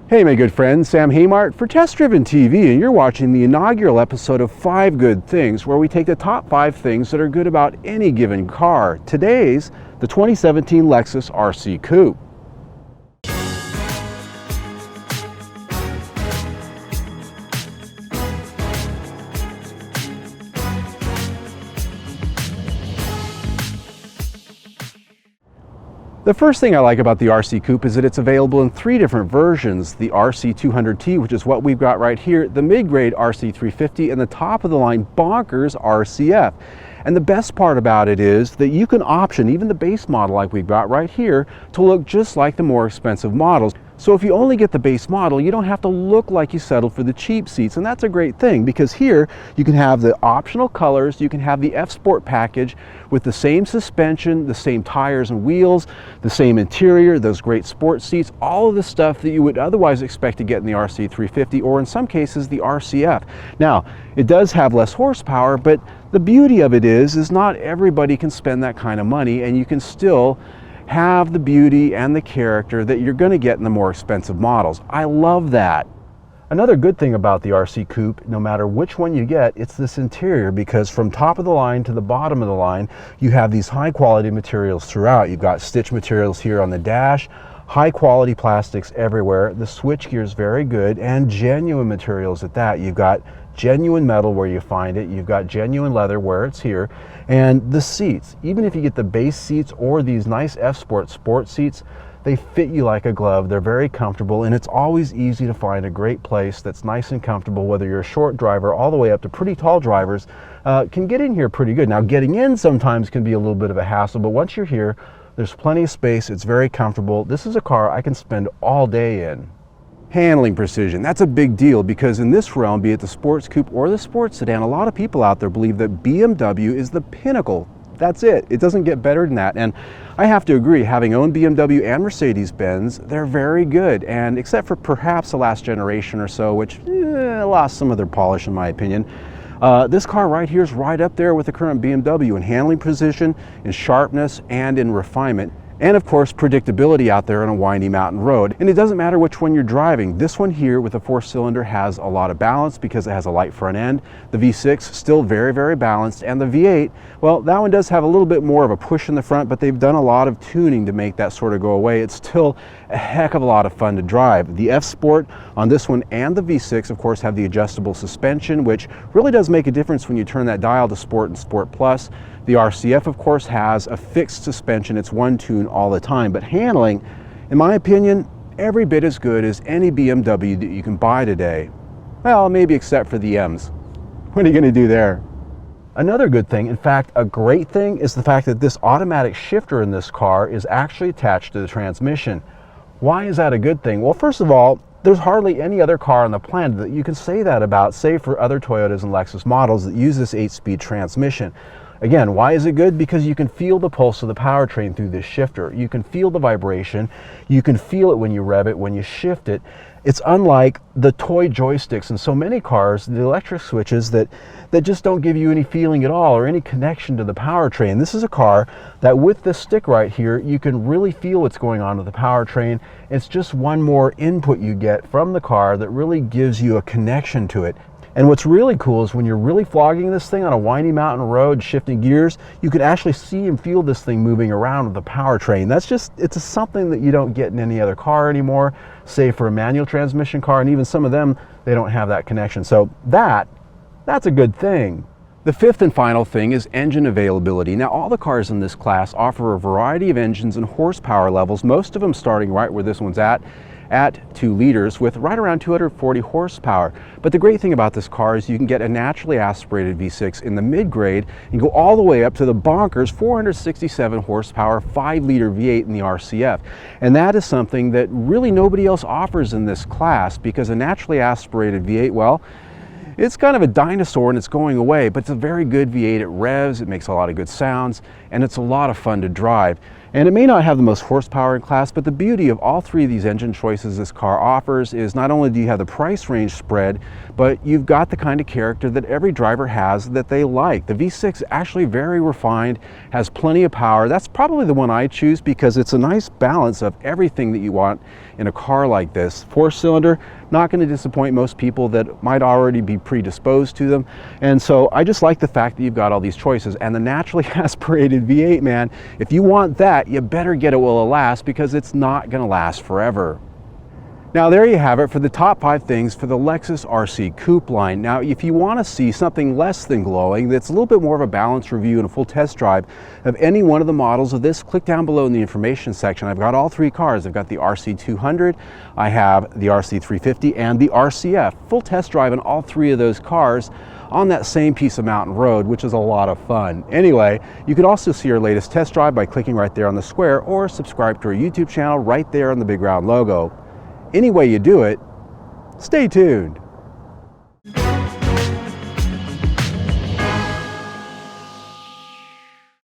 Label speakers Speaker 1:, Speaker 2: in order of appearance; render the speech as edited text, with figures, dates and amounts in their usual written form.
Speaker 1: Hey my good friend, Sam Haymart for Test Driven TV, and you're watching the inaugural episode of 5 Good Things, where we take the top 5 things that are good about any given car. Today's the 2017 Lexus RC Coupe. The first thing I like about the RC Coupe is that it's available in 3 different versions: the RC 200T, which is what we've got right here, the mid-grade RC 350, and the top-of-the-line bonkers RCF. And the best part about it is that you can option even the base model like we've got right here to look just like the more expensive models. So if you only get the base model, you don't have to look like you settled for the cheap seats, and that's a great thing because here you can have the optional colors, you can have the F Sport package with the same suspension, the same tires and wheels, the same interior, those great sports seats, all of the stuff that you would otherwise expect to get in the RC 350 or in some cases the RCF. Now, it does have less horsepower, but the beauty of it is not everybody can spend that kind of money, and you can still have the beauty and the character that you're going to get in the more expensive models. I love that. Another good thing about the RC Coupe, no matter which one you get, it's this interior, because from top of the line to the bottom of the line, you have these high quality materials throughout. You've got stitch materials here on the dash, high quality plastics everywhere. The switchgear is very good and genuine materials at that. You've got genuine metal where you find it, you've got genuine leather where it's here, and the seats, even if you get the base seats or these nice F Sport sports seats, they fit you like a glove. They're very comfortable, and it's always easy to find a great place that's nice and comfortable, whether you're a short driver all the way up to pretty tall drivers can get in here pretty good. Now, getting in sometimes can be a little bit of a hassle, but once you're here, there's plenty of space. It's very comfortable. This is a car I can spend all day in. Handling precision, that's a big deal, because in this realm, be it the sports coupe or the sports sedan, a lot of people out there believe that BMW is the pinnacle. That's it. It doesn't get better than that. And I have to agree, having owned BMW and Mercedes-Benz, they're very good. And except for perhaps the last generation or so, which lost some of their polish in my opinion, this car right here is right up there with the current BMW in handling precision, in sharpness, and in refinement. And of course, predictability out there on a windy mountain road. And it doesn't matter which one you're driving. This one here with a 4-cylinder has a lot of balance because it has a light front end. The V6 still very, very balanced. And the V8, well, that one does have a little bit more of a push in the front, but they've done a lot of tuning to make that sort of go away. It's still a heck of a lot of fun to drive. The F Sport on this one and the V6, of course, have the adjustable suspension, which really does make a difference when you turn that dial to Sport and Sport Plus. The RCF, of course, has a fixed suspension. It's one tune all the time, but handling, in my opinion, every bit as good as any BMW that you can buy today. Well, maybe except for the M's. What are you going to do there? Another good thing, in fact, a great thing, is the fact that this automatic shifter in this car is actually attached to the transmission. Why is that a good thing? Well, first of all, there's hardly any other car on the planet that you can say that about, save for other Toyotas and Lexus models that use this 8-speed transmission. Again, why is it good? Because you can feel the pulse of the powertrain through this shifter. You can feel the vibration. You can feel it when you rev it, when you shift it. It's unlike the toy joysticks in so many cars, the electric switches that just don't give you any feeling at all or any connection to the powertrain. This is a car that with this stick right here, you can really feel what's going on with the powertrain. It's just one more input you get from the car that really gives you a connection to it. And what's really cool is when you're really flogging this thing on a windy mountain road, shifting gears, you can actually see and feel this thing moving around with the powertrain. It's something that you don't get in any other car anymore, save for a manual transmission car, and even some of them, they don't have that connection. So that's a good thing. The fifth and final thing is engine availability. Now, all the cars in this class offer a variety of engines and horsepower levels, most of them starting right where this one's at 2 liters with right around 240 horsepower. But the great thing about this car is you can get a naturally aspirated V6 in the mid-grade and go all the way up to the bonkers 467 horsepower 5-liter V8 in the RCF. And that is something that really nobody else offers in this class, because a naturally aspirated V8, well, it's kind of a dinosaur and it's going away, but it's a very good V8. It revs, it makes a lot of good sounds, and it's a lot of fun to drive. And it may not have the most horsepower in class, but the beauty of all three of these engine choices this car offers is not only do you have the price range spread, but you've got the kind of character that every driver has that they like. The V6 is actually very refined, has plenty of power. That's probably the one I choose because it's a nice balance of everything that you want in a car like this. 4-cylinder, not going to disappoint most people that might already be predisposed to them. And so I just like the fact that you've got all these choices. And the naturally aspirated V8, man, if you want that, you better get it while it lasts because it's not going to last forever. Now there you have it for the top 5 things for the Lexus RC Coupe line. Now if you want to see something less than glowing, that's a little bit more of a balanced review and a full test drive of any one of the models of this, click down below in the information section. I've got all 3 cars. I've got the RC 200, I have the RC 350, and the RCF. Full test drive on all 3 of those cars on that same piece of mountain road, which is a lot of fun. Anyway, you can also see our latest test drive by clicking right there on the square or subscribe to our YouTube channel right there on the big round logo. Any way you do it, stay tuned.